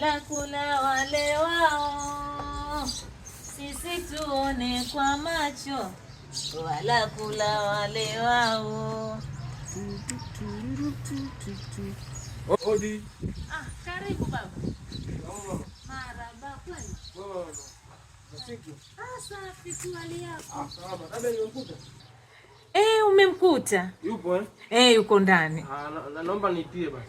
wala kula wale wao, sisi tuone kwa macho, wala kula wale wao. Odi. Karibu baba. Marhaba kwani. Safi tu hali yako. Salama. Dada nimemkuta. Umemkuta? Yupo eh? Yuko ndani. Naomba nitie basi.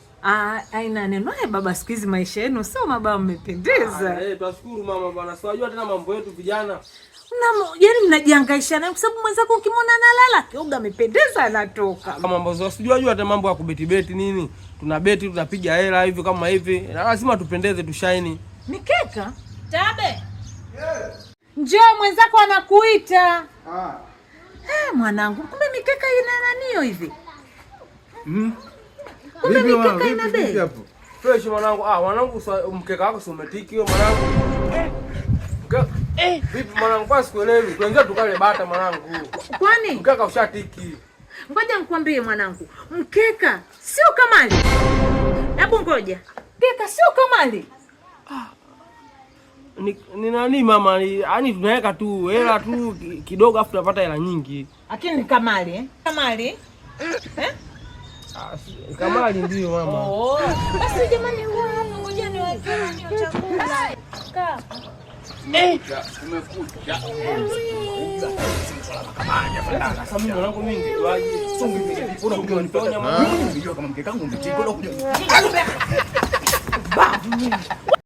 Aina neno. Baba, siku hizi maisha yenu sio mabaya, mmependeza. Tunashukuru mama bwana. Siwajua tena mambo yetu vijana. Yaani mnajihangaisha naye kwa sababu mwenzako ukimwona analala kioga amependeza anatoka. Kama mambo sijua hata mambo ya kubeti nini. Tuna beti, tunapiga hela hivi kama hivi. Lazima tupendeze, tushaini. Mikeka? Tabe. Njoo mwenzako anakuita. Mwanangu, kumbe mikeka ina nanio hivi. Kumbe mikeka ina bei. Fresh mwanangu. Mwanangu mkeka wako si umetiki wewe mwanangu. Vipi mwanangu, kwa sikuelewi. Tuanze tukale bata mwanangu. Kwani? Mkeka ushatiki. Ngoja nikwambie mwanangu. Mkeka sio kamali. Hebu ngoja. Mkeka sio kamali. Ni nani mama? Yaani tunaweka tu hela tu kidogo afu tunapata hela nyingi. Lakini ni kamali eh? Kamali? Kamali ndio mama. Basi jamani, ngoja niwekeni chakula. Kaa. Umekuja. Sasa mimi mwanangu mingi waje. Mbona unaniponya mama? Unajua kama mke kangu mtiko kuja.